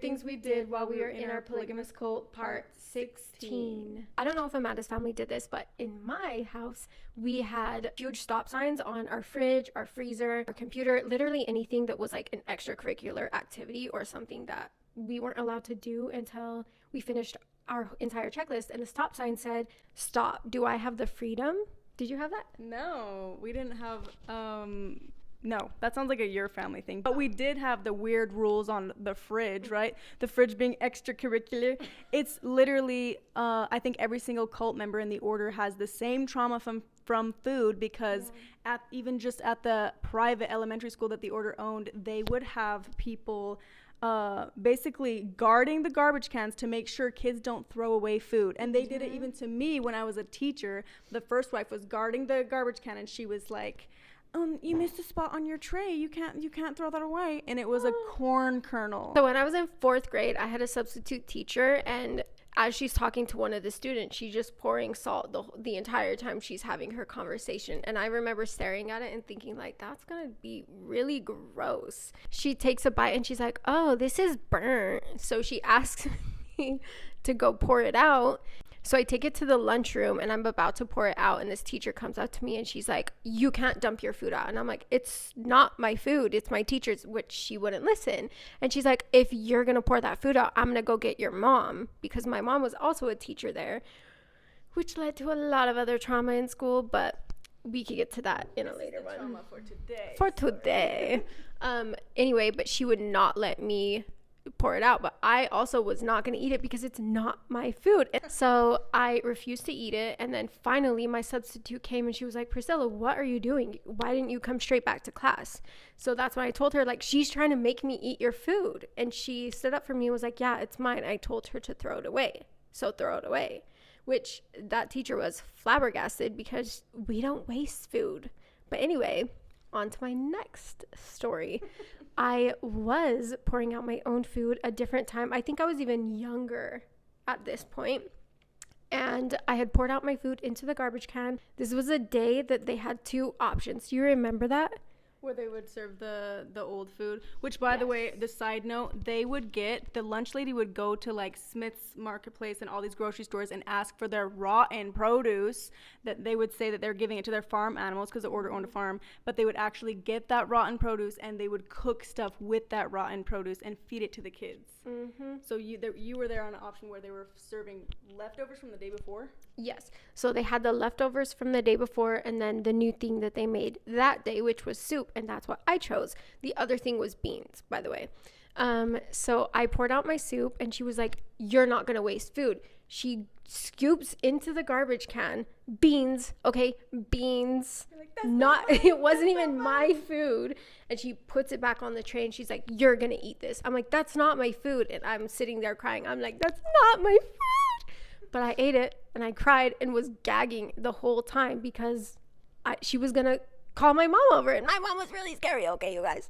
things we did while we were in our polygamous cult, part 16. I don't know if Amanda's family did this, but in my house, we had huge stop signs on our fridge, our freezer, our computer, literally anything that was like an extracurricular activity or something that we weren't allowed to do until we finished our entire checklist. And the stop sign said, "Stop. Do I have the freedom?" Did you have that? No, we didn't have, no, that sounds like a your family thing. But we did have the weird rules on the fridge, right? The fridge being extracurricular. It's literally, I think every single cult member in the order has the same trauma from food because even just at the private elementary school that the order owned, they would have people basically guarding the garbage cans to make sure kids don't throw away food. And they did it even to me when I was a teacher. The first wife was guarding the garbage can and she was like, you missed a spot on your tray. You can't throw that away. And it was a corn kernel. So when I was in 4th grade, I had a substitute teacher, and as she's talking to one of the students, she's just pouring salt the entire time she's having her conversation. And I remember staring at it and thinking, like, that's gonna be really gross. She takes a bite and she's like, "Oh, this is burnt." So she asks me to go pour it out. So I take it to the lunchroom and I'm about to pour it out, and this teacher comes up to me and she's like, "You can't dump your food out." And I'm like, "It's not my food, it's my teacher's," which she wouldn't listen. And she's like, "If you're gonna pour that food out, I'm gonna go get your mom," because my mom was also a teacher there, which led to a lot of other trauma in school, but we could get to that in a later one. Trauma for today. Anyway, but she would not let me pour it out, but I also was not going to eat it because it's not my food. And so I refused to eat it, and then finally my substitute came and she was like, "Priscilla, what are you doing? Why didn't you come straight back to class?" So that's when I told her, like, "She's trying to make me eat your food." And she stood up for me and was like, "Yeah, it's mine." I told her to throw it away, so throw it away, which that teacher was flabbergasted because we don't waste food. But anyway, on to my next story. I was pouring out my own food a different time. I think I was even younger at this point. And I had poured out my food into the garbage can. This was a day that they had 2 options. Do you remember that? Where they would serve the old food, which, by the way, the side note, the lunch lady would go to like Smith's Marketplace and all these grocery stores and ask for their rotten produce that they would say that they're giving it to their farm animals because the order owned a farm, but they would actually get that rotten produce and they would cook stuff with that rotten produce and feed it to the kids. So you were there on an option where they were serving leftovers from the day before? Yes. So they had the leftovers from the day before and then the new thing that they made that day, which was soup, and that's what I chose. The other thing was beans, by the way. So I poured out my soup and she was like, "You're not going to waste food." She scoops into the garbage can beans, okay? Beans. Like, it wasn't even my food. And she puts it back on the tray and she's like, "You're going to eat this." I'm like, "That's not my food." And I'm sitting there crying. I'm like, "That's not my food." But I ate it and I cried and was gagging the whole time because she was going to call my mom over, and my mom was really scary, okay, you guys.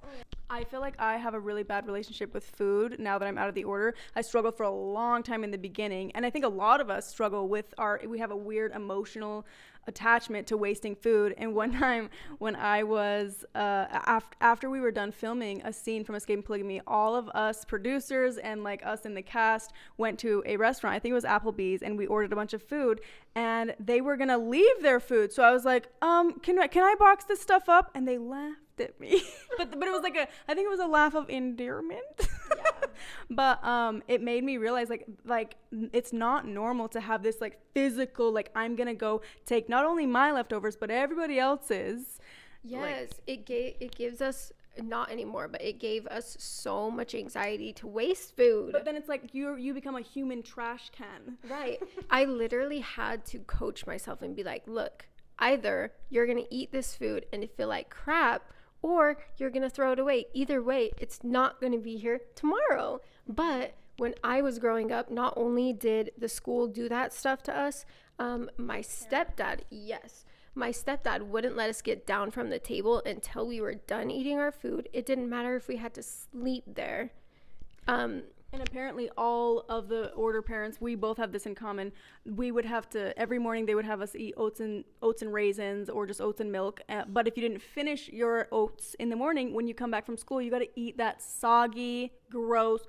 I feel like I have a really bad relationship with food now that I'm out of the order. I struggled for a long time in the beginning, and I think a lot of us struggle with we have a weird emotional attachment to wasting food. And one time when I was after we were done filming a scene from Escaping Polygamy, all of us producers and like us in the cast went to a restaurant, I think it was Applebee's, and we ordered a bunch of food, and they were gonna leave their food. So I was like, can I box this stuff up? And they laughed at me. but it was like I think it was a laugh of endearment. Yeah. But it made me realize like it's not normal to have this like physical, like, I'm gonna go take not only my leftovers but everybody else's. Yes, like, it gives us, not anymore, but it gave us so much anxiety to waste food. But then it's like you become a human trash can. Right. I literally had to coach myself and be like, "Look, either you're gonna eat this food and feel like crap, or you're going to throw it away. Either way, it's not going to be here tomorrow." But when I was growing up, not only did the school do that stuff to us, my stepdad wouldn't let us get down from the table until we were done eating our food. It didn't matter if we had to sleep there. And apparently all of the order parents, we both have this in common. We would have to, every morning they would have us eat oats and raisins or just oats and milk. But if you didn't finish your oats in the morning, when you come back from school, you got to eat that soggy, gross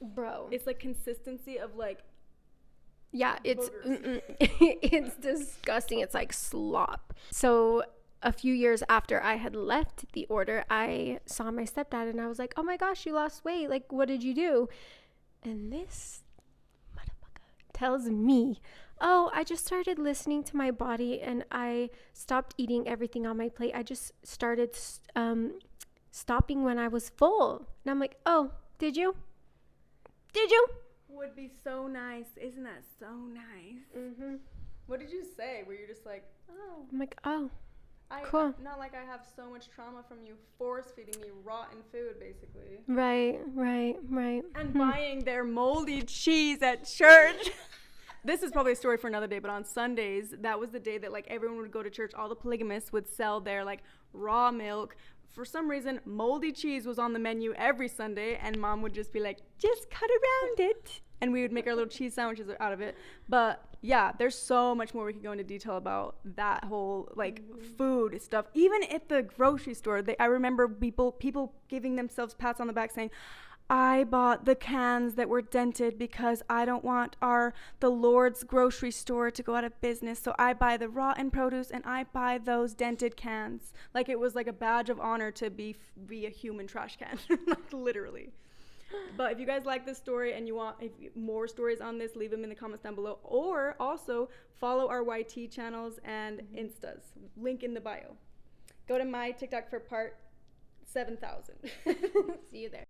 Bro. It's like consistency of like, Yeah, it's boogers. it's disgusting. It's like slop. So a few years after I had left the order, I saw my stepdad and I was like, "Oh my gosh, you lost weight. Like, what did you do?" And this motherfucker tells me, "Oh, I just started listening to my body and I stopped eating everything on my plate. I just started stopping when I was full." And I'm like, "Oh, did you? Did you?" Would be so nice. Isn't that so nice? Mm-hmm. What did you say? Were you just like, oh, I'm like, "Oh, cool." Not like I have so much trauma from you force feeding me rotten food, basically. Right. And buying their moldy cheese at church. This is probably a story for another day, but on Sundays, that was the day that like everyone would go to church. All the polygamists would sell their like raw milk. For some reason, moldy cheese was on the menu every Sunday, and Mom would just be like, "Just cut around it." And we would make our little cheese sandwiches out of it. But yeah, there's so much more we could go into detail about that whole like food stuff. Even at the grocery store, I remember people giving themselves pats on the back saying, "I bought the cans that were dented because I don't want the Lord's grocery store to go out of business. So I buy the rotten produce and I buy those dented cans." Like it was like a badge of honor to be a human trash can, like literally. But if you guys like this story and you want more stories on this, leave them in the comments down below. Or also follow our YT channels and Instas. Link in the bio. Go to my TikTok for part 7,000. See you there.